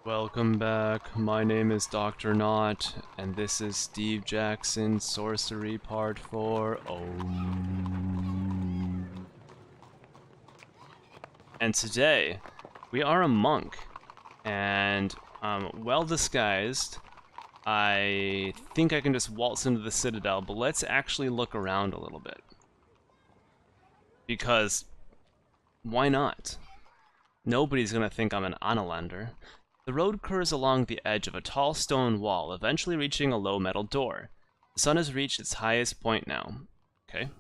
Welcome back. My name is Dr. Nought, and this is Steve Jackson's Sorcery Part 4. And today, we are a monk, and well disguised. I think I can just waltz into the Citadel, but let's actually look around a little bit. Because, why not? Nobody's gonna think I'm an Analander. The road curves along the edge of a tall stone wall, eventually reaching a low metal door. The sun has reached its highest point now. Okay.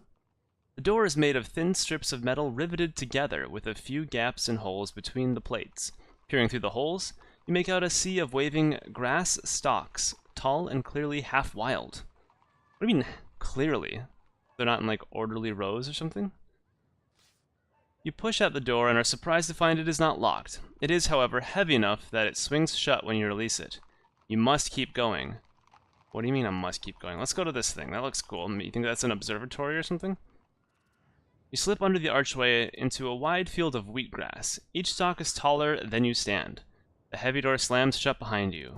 The door is made of thin strips of metal riveted together, with a few gaps and holes between the plates. Peering through the holes, you make out a sea of waving grass stalks, tall and clearly half wild. What do you mean, clearly? They're not in, like, orderly rows or something? You push at the door and are surprised to find it is not locked. It is, however, heavy enough that it swings shut when you release it. You must keep going. What do you mean I must keep going? Let's go to this thing. That looks cool. You think that's an observatory or something? You slip under the archway into a wide field of wheatgrass. Each stalk is taller than you stand. The heavy door slams shut behind you.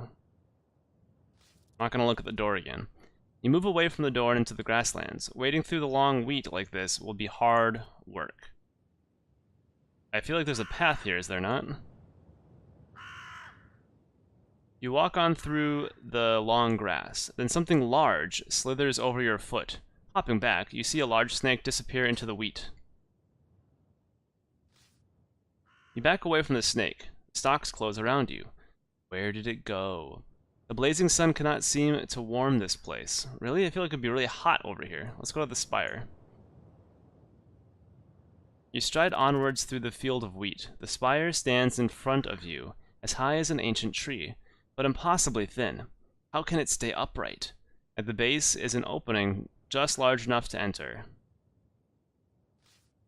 I'm not going to look at the door again. You move away from the door and into the grasslands. Wading through the long wheat like this will be hard work. I feel like there's a path here, is there not? You walk on through the long grass. Then something large slithers over your foot. Hopping back, you see a large snake disappear into the wheat. You back away from the snake. The stalks close around you. Where did it go? The blazing sun cannot seem to warm this place. Really? I feel like it'd be really hot over here. Let's go to the spire. You stride onwards through the field of wheat. The spire stands in front of you, as high as an ancient tree, but impossibly thin. How can it stay upright? At the base is an opening just large enough to enter.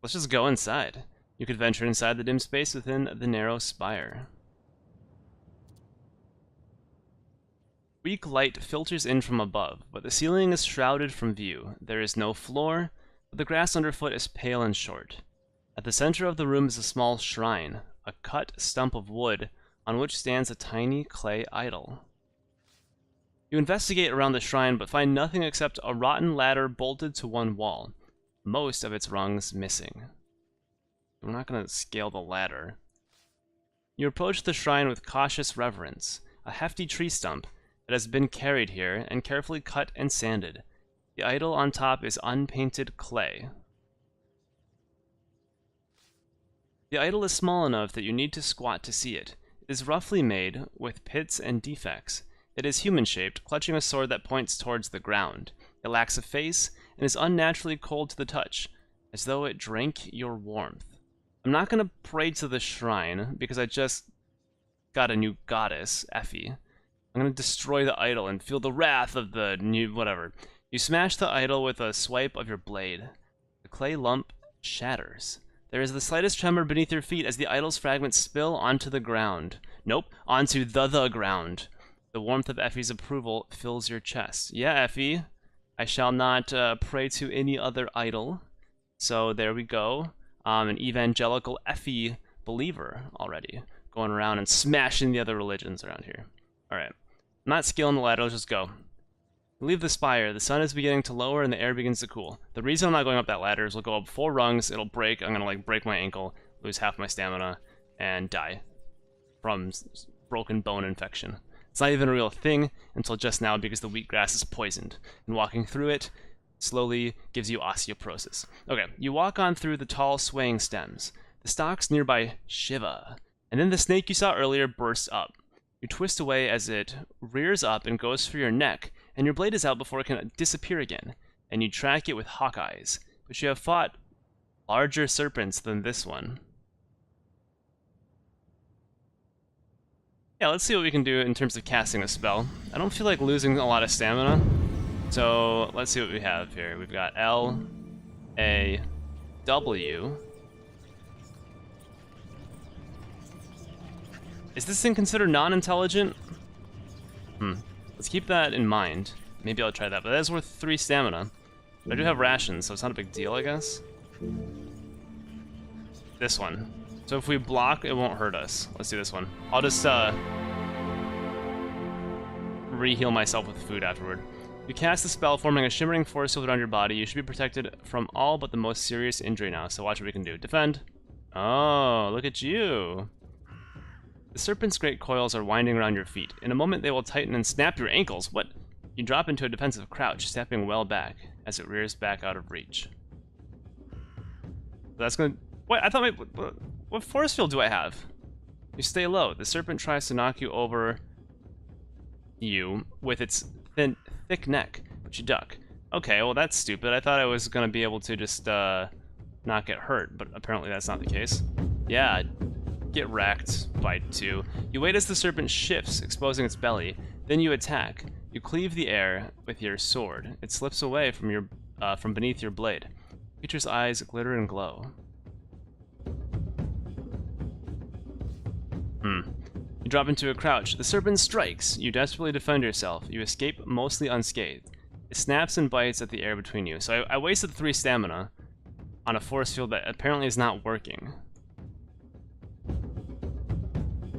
Let's just go inside. You could venture inside the dim space within the narrow spire. Weak light filters in from above, but the ceiling is shrouded from view. There is no floor, but the grass underfoot is pale and short. At the center of the room is a small shrine, a cut stump of wood on which stands a tiny clay idol. You investigate around the shrine but find nothing except a rotten ladder bolted to one wall, most of its rungs missing. We're not going to scale the ladder. You approach the shrine with cautious reverence, a hefty tree stump that has been carried here and carefully cut and sanded. The idol on top is unpainted clay. The idol is small enough that you need to squat to see it. It is roughly made, with pits and defects. It is human-shaped, clutching a sword that points towards the ground. It lacks a face, and is unnaturally cold to the touch, as though it drank your warmth. I'm not going to pray to the shrine, because I just got a new goddess, Effe. I'm going to destroy the idol and feel the wrath of the new whatever. You smash the idol with a swipe of your blade. The clay lump shatters. There is the slightest tremor beneath your feet as the idol's fragments spill onto the ground. Nope, onto the ground. The warmth of Effie's approval fills your chest. Yeah, Effe, I shall not pray to any other idol. So there we go. An evangelical Effe believer already. Going around and smashing the other religions around here. Alright, I'm not scaling the ladder, let's just go. Leave the spire. The sun is beginning to lower and the air begins to cool. The reason I'm not going up that ladder is we'll go up 4 rungs, it'll break, I'm gonna like break my ankle, lose half my stamina, and die from broken bone infection. It's not even a real thing until just now because the wheatgrass is poisoned, and walking through it slowly gives you osteoporosis. Okay, you walk on through the tall swaying stems. The stalks nearby shiver, and then the snake you saw earlier bursts up. You twist away as it rears up and goes for your neck, and your blade is out before it can disappear again, and you track it with hawk eyes. But you have fought larger serpents than this one. Yeah, let's see what we can do in terms of casting a spell. I don't feel like losing a lot of stamina, so let's see what we have here. We've got L, A, W. Is this thing considered non-intelligent? Let's keep that in mind. Maybe I'll try that, but that is worth 3 stamina. But I do have rations, so it's not a big deal, I guess. This one. So if we block, it won't hurt us. Let's do this one. I'll just re-heal myself with food afterward. You cast the spell, forming a shimmering force field around your body. You should be protected from all but the most serious injury now, so watch what we can do. Defend. Oh, look at you. The serpent's great coils are winding around your feet. In a moment, they will tighten and snap your ankles. What? You drop into a defensive crouch, stepping well back as it rears back out of reach. That's gonna... What? I thought... What force field do I have? You stay low. The serpent tries to knock you over you with its thick neck, but you duck. Okay, well that's stupid. I thought I was gonna be able to just not get hurt, but apparently that's not the case. Yeah, get wrecked by 2. You wait as the serpent shifts, exposing its belly. Then you attack. You cleave the air with your sword. It slips away from beneath your blade. The creature's eyes glitter and glow. You drop into a crouch. The serpent strikes. You desperately defend yourself. You escape mostly unscathed. It snaps and bites at the air between you. So I wasted 3 stamina on a force field that apparently is not working.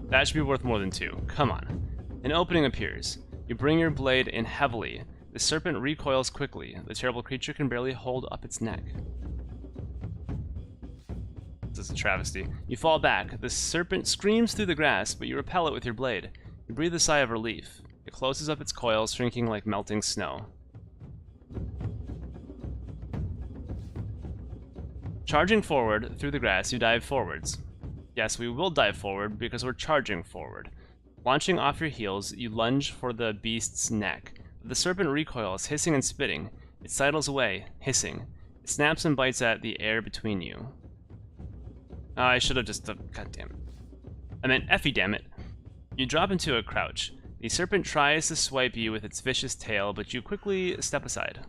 That should be worth more than 2. Come on. An opening appears. You bring your blade in heavily. The serpent recoils quickly. The terrible creature can barely hold up its neck. This is a travesty. You fall back. The serpent screams through the grass, but you repel it with your blade. You breathe a sigh of relief. It closes up its coils, shrinking like melting snow. Charging forward through the grass, you dive forwards. Yes, we will dive forward because we're charging forward. Launching off your heels, you lunge for the beast's neck. The serpent recoils, hissing and spitting. It sidles away, hissing. It snaps and bites at the air between you. Oh, I should have just... God damn it. I meant Effie, damn it. You drop into a crouch. The serpent tries to swipe you with its vicious tail, but you quickly step aside.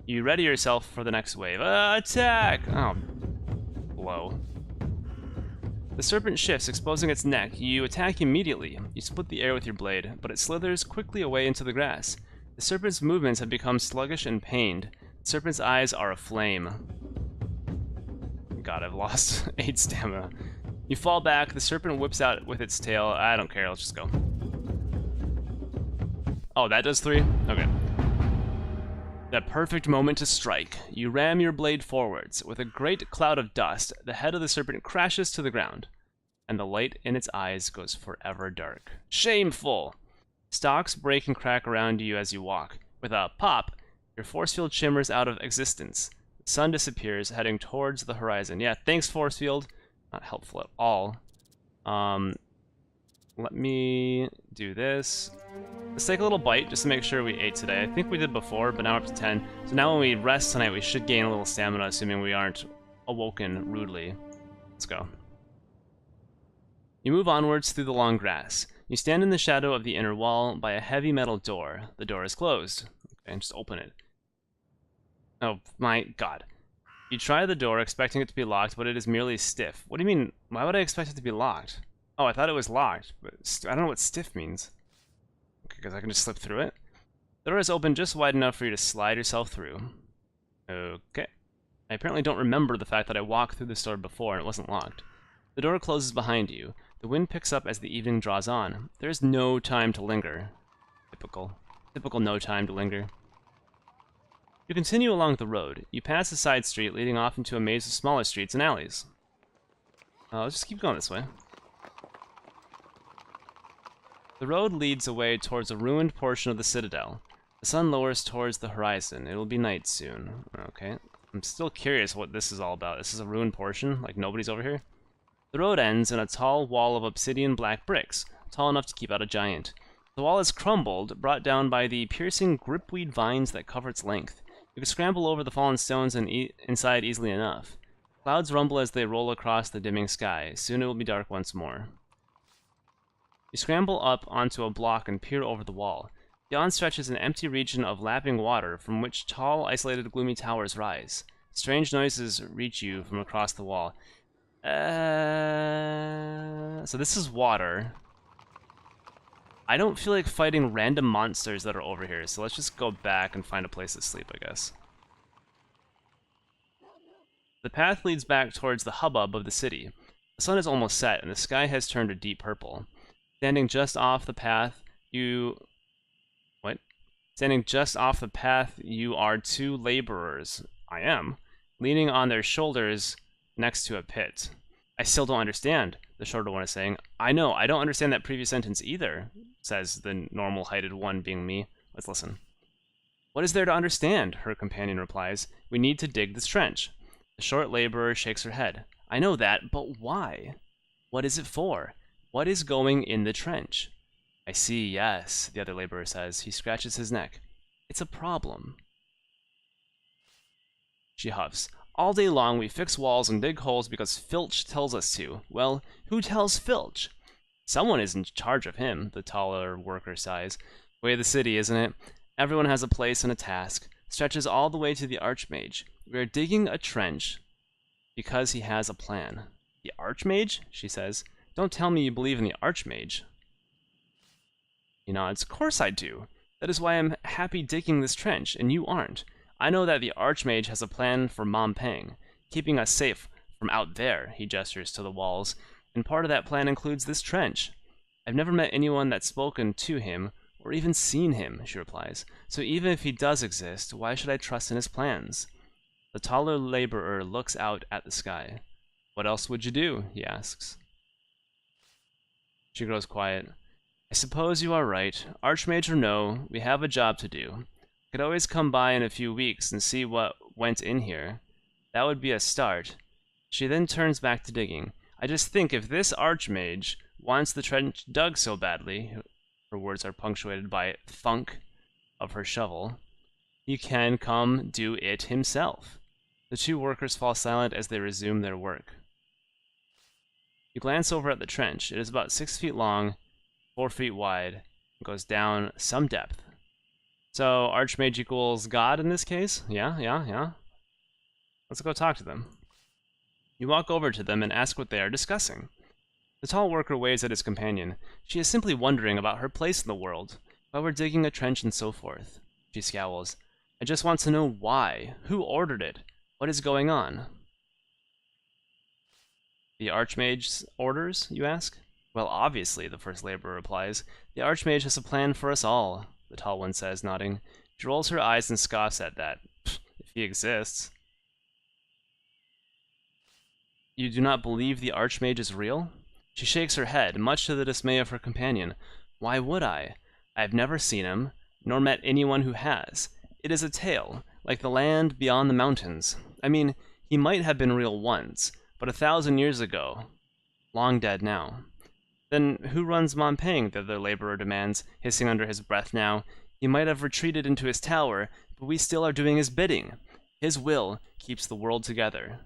You ready yourself for the next wave. Attack! Oh, blow. The serpent shifts, exposing its neck. You attack immediately. You split the air with your blade, but it slithers quickly away into the grass. The serpent's movements have become sluggish and pained. The serpent's eyes are aflame. God, I've lost 8 stamina. You fall back, the serpent whips out with its tail. I don't care, let's just go. Oh, that does 3? Okay. The perfect moment to strike. You ram your blade forwards. With a great cloud of dust, the head of the serpent crashes to the ground, and the light in its eyes goes forever dark. Shameful! Stalks break and crack around you as you walk. With a pop, your force field shimmers out of existence. The sun disappears, heading towards the horizon. Yeah, thanks, force field. Not helpful at all. Let me do this. Let's take a little bite just to make sure we ate today. I think we did before, but now we're up to 10. So now when we rest tonight, we should gain a little stamina, assuming we aren't awoken rudely. Let's go. You move onwards through the long grass. You stand in the shadow of the inner wall by a heavy metal door. The door is closed. Okay, and just open it. Oh my god. You try the door, expecting it to be locked, but it is merely stiff. What do you mean? Why would I expect it to be locked? Oh, I thought it was locked, but I don't know what stiff means. Okay, because I can just slip through it. The door is open just wide enough for you to slide yourself through. Okay. I apparently don't remember the fact that I walked through this door before and it wasn't locked. The door closes behind you. The wind picks up as the evening draws on. There is no time to linger. Typical no time to linger. You continue along the road. You pass a side street leading off into a maze of smaller streets and alleys. Let's just keep going this way. The road leads away towards a ruined portion of the Citadel. The sun lowers towards the horizon. It will be night soon. Okay. I'm still curious what this is all about. This is a ruined portion? Like nobody's over here? The road ends in a tall wall of obsidian black bricks, tall enough to keep out a giant. The wall is crumbled, brought down by the piercing gripweed vines that cover its length. You can scramble over the fallen stones and inside easily enough. Clouds rumble as they roll across the dimming sky. Soon it will be dark once more. You scramble up onto a block and peer over the wall. Beyond stretches an empty region of lapping water from which tall, isolated, gloomy towers rise. Strange noises reach you from across the wall. So this is water. I don't feel like fighting random monsters that are over here, so let's just go back and find a place to sleep, I guess. The path leads back towards the hubbub of the city. The sun is almost set, and the sky has turned a deep purple. Standing just off the path, you Standing just off the path, you are 2 laborers. I am. Leaning on their shoulders next to a pit. I still don't understand, the shorter one is saying. I know, I don't understand that previous sentence either, says the normal-heighted one, being me. Let's listen. What is there to understand? Her companion replies. We need to dig this trench. The short laborer shakes her head. I know that, but why? What is it for? What is going in the trench? I see, yes, the other laborer says. He scratches his neck. It's a problem. She huffs. All day long we fix walls and dig holes because Filch tells us to. Well, who tells Filch? Someone is in charge of him, the taller worker sighs. Way of the city, isn't it? Everyone has a place and a task. Stretches all the way to the Arch-Mage. We are digging a trench because he has a plan. The Arch-Mage? She says. Don't tell me you believe in the Arch-Mage. He nods. Of course I do. That is why I'm happy digging this trench, and you aren't. I know that the Arch-Mage has a plan for Mompang, keeping us safe from out there, he gestures to the walls, and part of that plan includes this trench. I've never met anyone that's spoken to him, or even seen him, she replies. So even if he does exist, why should I trust in his plans? The taller laborer looks out at the sky. What else would you do? He asks. She grows quiet. I suppose you are right. Arch-Mage or no, we have a job to do. Could always come by in a few weeks and see what went in here. That would be a start. She then turns back to digging. I just think if this Arch-Mage wants the trench dug so badly, her words are punctuated by thunk of her shovel, he can come do it himself. The 2 workers fall silent as they resume their work. You glance over at the trench. It is about 6 feet long, 4 feet wide, and goes down some depth. So, Arch-Mage equals God in this case? Yeah. Let's go talk to them. You walk over to them and ask what they are discussing. The tall worker waves at his companion. She is simply wondering about her place in the world, why we're digging a trench and so forth. She scowls. I just want to know why. Who ordered it? What is going on? The Arch-Mage's orders, you ask? Well, obviously, the first laborer replies. The Arch-Mage has a plan for us all, the tall one says, nodding. She rolls her eyes and scoffs at that. If he exists. You do not believe the Arch-Mage is real? She shakes her head, much to the dismay of her companion. Why would I? I have never seen him, nor met anyone who has. It is a tale, like the land beyond the mountains. I mean, he might have been real once, but 1,000 years ago. Long dead now. Then who runs Mompang? The other laborer demands, hissing under his breath now. He might have retreated into his tower, but we still are doing his bidding. His will keeps the world together.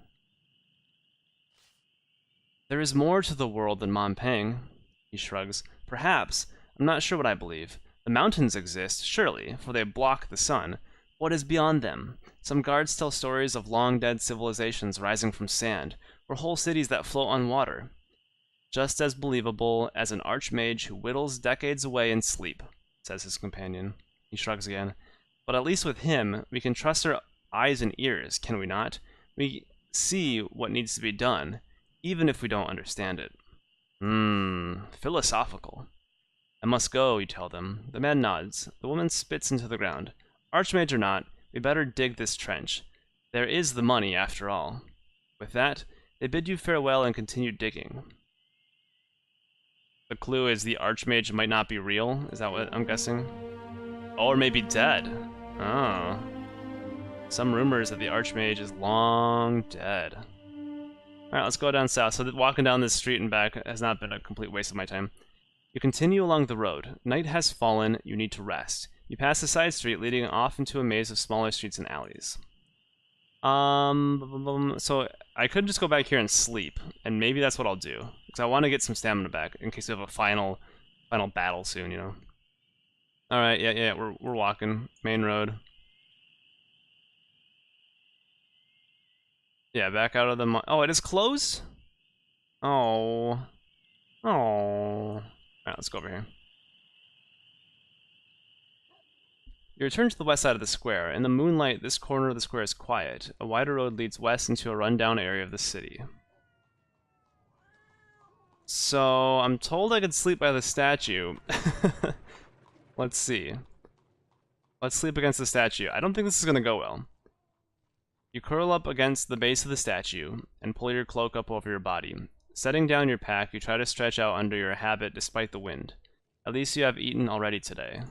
There is more to the world than Mompang, he shrugs. Perhaps. I'm not sure what I believe. The mountains exist, surely, for they block the sun. What is beyond them? Some guards tell stories of long-dead civilizations rising from sand, or whole cities that float on water. Just as believable as an Arch-Mage who whittles decades away in sleep, says his companion. He shrugs again. But at least with him, we can trust our eyes and ears, can we not? We see what needs to be done, even if we don't understand it. Philosophical. I must go, you tell them. The man nods. The woman spits into the ground. Arch-Mage or not, we better dig this trench. There is the money, after all. With that, they bid you farewell and continue digging. The clue is the Arch-Mage might not be real? Is that what I'm guessing? Or maybe dead. Oh. Some rumors that the Arch-Mage is long dead. Alright, let's go down south. So walking down this street and back has not been a complete waste of my time. You continue along the road. Night has fallen, you need to rest. You pass a side street leading off into a maze of smaller streets and alleys. So I could just go back here and sleep, and maybe that's what I'll do. Because I want to get some stamina back, in case we have a final battle soon, you know. Alright, yeah, we're walking. Main road. Yeah, back out of the... Oh, it is closed? Oh. Alright, let's go over here. You return to the west side of the square. In the moonlight, this corner of the square is quiet. A wider road leads west into a rundown area of the city. So, I'm told I could sleep by the statue. Let's see. Let's sleep against the statue. I don't think this is gonna go well. You curl up against the base of the statue and pull your cloak up over your body. Setting down your pack, you try to stretch out under your habit despite the wind. At least you have eaten already today.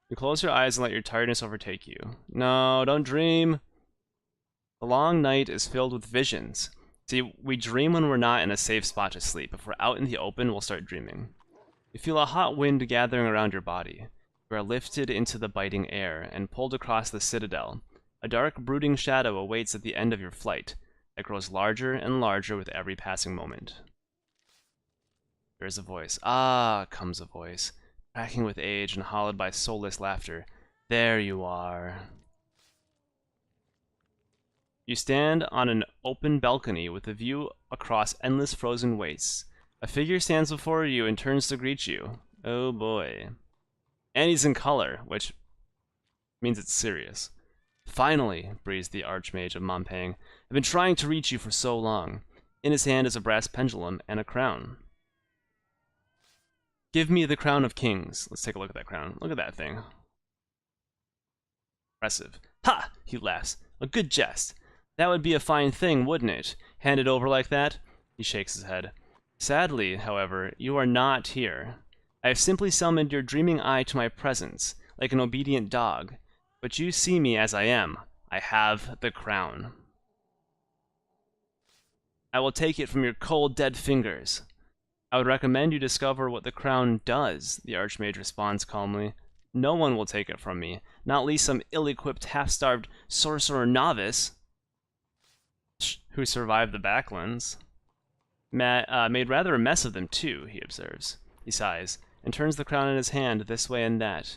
You close your eyes and let your tiredness overtake you. No, don't dream. The long night is filled with visions. See, we dream when we're not in a safe spot to sleep. If we're out in the open, we'll start dreaming. You feel a hot wind gathering around your body. You are lifted into the biting air and pulled across the Citadel. A dark, brooding shadow awaits at the end of your flight that grows larger and larger with every passing moment. There is a voice. Ah, comes a voice, cracking with age and hollowed by soulless laughter. There you are. You stand on an open balcony with a view across endless frozen wastes. A figure stands before you and turns to greet you. Oh boy. And he's in color, which means it's serious. Finally, breathes the Arch-Mage of Montpang. I've been trying to reach you for so long. In his hand is a brass pendulum and a crown. Give me the crown of kings. Let's take a look at that crown. Look at that thing. Impressive. Ha! He laughs. A good jest. That would be a fine thing, wouldn't it? Hand it over like that? He shakes his head. Sadly, however, you are not here. I have simply summoned your dreaming eye to my presence, like an obedient dog. But you see me as I am. I have the crown. I will take it from your cold, dead fingers. I would recommend you discover what the crown does, the Arch-Mage responds calmly. No one will take it from me, not least some ill-equipped, half-starved sorcerer novice who survived the backlands. Made rather a mess of them, too, he observes. He sighs, and turns the crown in his hand this way and that.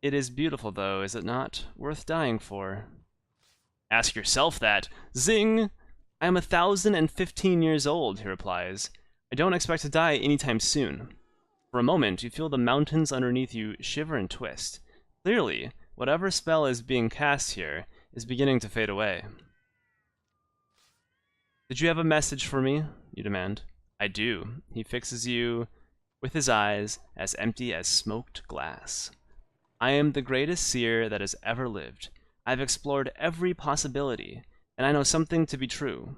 It is beautiful, though, is it not? Worth dying for. Ask yourself that. Zing! I am 1,015 years old, he replies. I don't expect to die anytime soon. For a moment, you feel the mountains underneath you shiver and twist. Clearly, whatever spell is being cast here is beginning to fade away. Did you have a message for me? You demand. I do. He fixes you with his eyes as empty as smoked glass. I am the greatest seer that has ever lived. I've explored every possibility, and I know something to be true.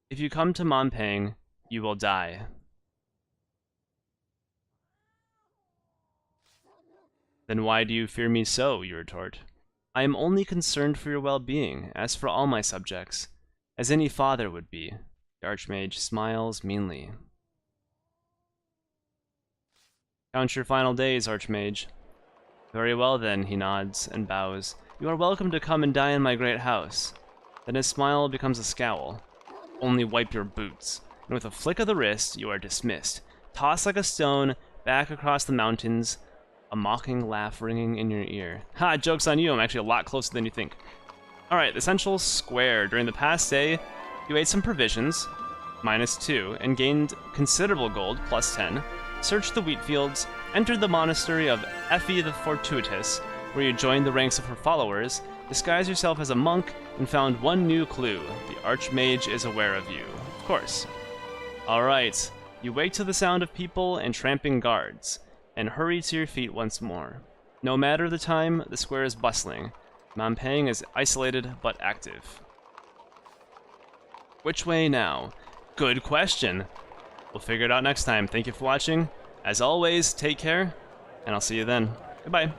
If you come to Montpang, you will die. Then why do you fear me so? You retort. I am only concerned for your well-being, as for all my subjects, as any father would be. The Arch-Mage smiles meanly. Count your final days, Arch-Mage. Very well then, he nods and bows. You are welcome to come and die in my great house. Then his smile becomes a scowl. Only wipe your boots. And with a flick of the wrist, you are dismissed. Tossed like a stone, back across the mountains, a mocking laugh ringing in your ear. Ha, joke's on you, I'm actually a lot closer than you think. Alright, the central square. During the past day, you ate some provisions, -2, and gained considerable gold, +10. Searched the wheat fields, entered the monastery of Effe the Fortuitous, where you joined the ranks of her followers, disguised yourself as a monk, and found one new clue. The Arch-Mage is aware of you. Of course. Alright, you wake to the sound of people and tramping guards, and hurry to your feet once more. No matter the time, the square is bustling. Montpang is isolated but active. Which way now? Good question. We'll figure it out next time. Thank you for watching. As always, take care, and I'll see you then. Goodbye.